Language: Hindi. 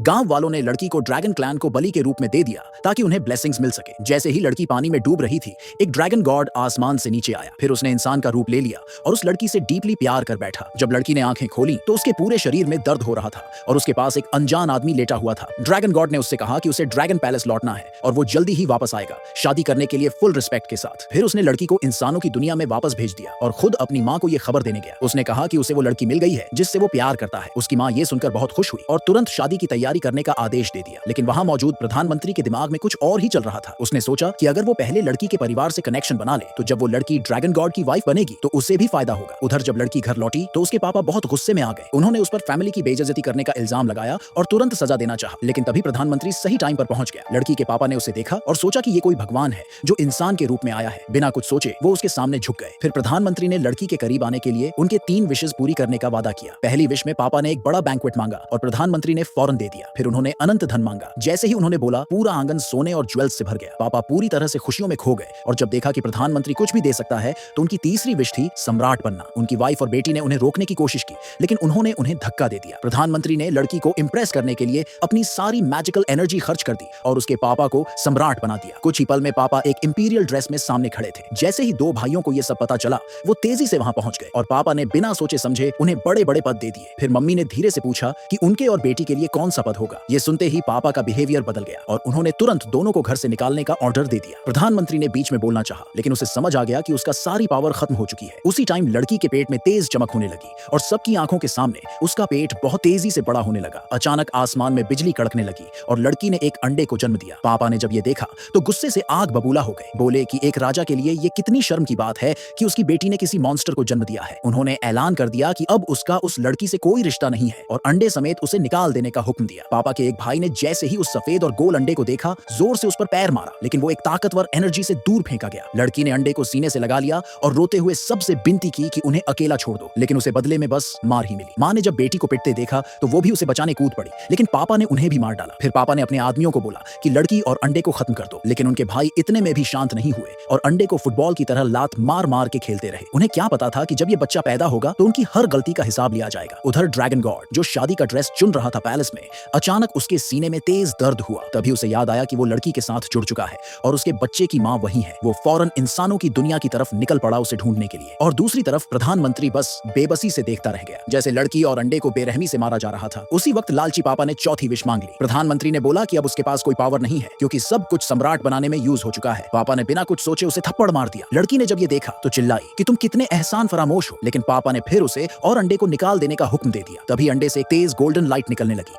गांव वालों ने लड़की को ड्रैगन क्लैन को बलि के रूप में दे दिया ताकि उन्हें ब्लेसिंग्स मिल सके। जैसे ही लड़की पानी में डूब रही थी, एक ड्रैगन गॉड आसमान से नीचे आया। फिर उसने इंसान का रूप ले लिया और उस लड़की से डीपली प्यार कर बैठा। जब लड़की ने आंखें खोली तो उसके पूरे शरीर में दर्द हो रहा था और उसके पास एक अनजान आदमी लेटा हुआ था। ड्रैगन गॉड ने उससे कहा कि उसे ड्रैगन पैलेस लौटना है और वो जल्दी ही वापस आएगा, शादी करने के लिए फुल रिस्पेक्ट के साथ। फिर उसने लड़की को इंसानों की दुनिया में वापस भेज दिया और खुद अपनी माँ को ये खबर देने गया। उसने कहा कि उसे वो लड़की मिल गई है जिससे वो प्यार करता है। उसकी माँ ये सुनकर बहुत खुश हुई और तुरंत शादी की तैयारी करने का आदेश दे दिया। लेकिन वहां मौजूद प्रधानमंत्री के दिमाग में कुछ और ही चल रहा था। उसने सोचा कि अगर वो पहले लड़की के परिवार से कनेक्शन बना ले तो जब वो लड़की ड्रैगन गॉड की वाइफ बनेगी तो उसे भी फायदा होगा। उधर जब लड़की घर लौटी तो उसके पापा बहुत गुस्से में आ गए। उन्होंने उस पर फैमिली की बेइज्जती करने का इल्जाम लगाया और तुरंत सजा देना चाहा। लेकिन तभी प्रधानमंत्री सही टाइम पर पहुंच गया। लड़की के पापा ने उसे देखा और सोचा कि ये कोई भगवान है जो इंसान के रूप में आया है। बिना कुछ सोचे वो उसके सामने झुक गए। फिर प्रधानमंत्री ने लड़की के करीब आने के लिए उनके 3 विशेस पूरी करने का वादा किया। पहली विश में पापा ने एक बड़ा बैंक्वेट मांगा और प्रधानमंत्री ने फौरन दे दिया। फिर उन्होंने अनंत धन मांगा। जैसे ही उन्होंने बोला, पूरा आंगन सोने और ज्वेल्स से भर गया। पापा पूरी तरह से खुशियों में खो गए और जब देखा कि प्रधानमंत्री कुछ भी दे सकता है तो उनकी तीसरी विश थी सम्राट बनना। उनकी वाइफ और बेटी ने उन्हें रोकने की कोशिश की लेकिन उन्होंने उन्हें धक्का दे दिया। प्रधानमंत्री ने लड़की को इंप्रेस करने के लिए अपनी सारी मैजिकल एनर्जी खर्च कर दी और उसके पापा को सम्राट बना दिया। कुछ ही पल में पापा एक इंपीरियल ड्रेस में सामने खड़े थे। जैसे ही 2 भाइयों को यह सब पता चला वो तेजी से वहां पहुंच गए और पापा ने बिना सोचे समझे उन्हें बड़े बड़े पद दे दिए। फिर मम्मी ने धीरे से पूछा कि उनके और बेटी के लिए कौन सा पद होगा। ये सुनते ही पापा का बिहेवियर बदल गया और उन्होंने तुरंत दोनों को घर से निकालने का ऑर्डर दे दिया। प्रधानमंत्री ने बीच में बोलना चाहा लेकिन उसे समझ आ गया कि उसका सारी पावर खत्म हो चुकी है। उसी टाइम लड़की के पेट में तेज चमक होने लगी और सबकी आंखों के सामने उसका पेट बहुत तेजी से बड़ा होने लगा। अचानक आसमान में बिजली कड़कने लगी और लड़की ने एक अंडे को जन्म दिया। पापा ने जब ये देखा तो गुस्से से आग बबूला हो गए। बोले कि एक राजा के लिए ये कितनी शर्म की बात है कि उसकी बेटी ने किसी मॉन्स्टर को जन्म दिया है। उन्होंने ऐलान कर दिया कि अब उसका उस लड़की से कोई रिश्ता नहीं है और अंडे समेत उसे निकाल देने का हुक्म दिया। पापा के एक भाई ने जैसे ही उस सफेद और गोल अंडे को देखा जोर से उस पर पैर मारा लेकिन वो एक ताकतवर एनर्जी से दूर फेंका गया। लड़की ने अंडे को सीने से लगा लिया और रोते हुए सबसे विनती की कि उन्हें अकेला छोड़ दो, लेकिन उसे बदले में बस मार ही मिली। माँ ने जब बेटी को पिटते देखा तो वो भी उसे बचाने कूद पड़ी लेकिन पापा ने उन्हें भी मार डाला। फिर पापा ने अपने आदमियों को बोला कि लड़की और अंडे को खत्म कर दो, लेकिन उनके भाई इतने में भी शांत नहीं हुए और अंडे को फुटबॉल की तरह लात मार मार के खेलते रहे। उन्हें क्या पता था कि जब ये बच्चा पैदा होगा तो उनकी हर गलती का हिसाब लिया जाएगा। उधर ड्रैगन गॉड जो शादी का ड्रेस चुन रहा था पैलेस में, अचानक उसके सीने में तेज दर्द हुआ। तभी उसे याद आया कि वो लड़की के साथ जुड़ चुका है और उसके बच्चे की माँ वही है। वो फौरन इंसानों की दुनिया की तरफ निकल पड़ा उसे ढूंढने के लिए और दूसरी तरफ प्रधानमंत्री बस बेबसी से देखता रह गया जैसे लड़की और अंडे को बेरहमी से मारा जा रहा था। उसी वक्त लालची पापा ने चौथी विश मांग ली। प्रधानमंत्री ने बोला कि अब उसके पास कोई पावर नहीं है क्योंकि सब कुछ सम्राट बनाने में यूज हो चुका है। पापा ने बिना कुछ सोचे उसे थप्पड़ मार दिया। लड़की ने जब ये देखा तो चिल्लाई कि तुम कितने एहसान फरामोश हो, लेकिन पापा ने फिर उसे और अंडे को निकाल देने का हुक्म दे दिया। तभी अंडे से एक तेज गोल्डन लाइट निकलने लगी।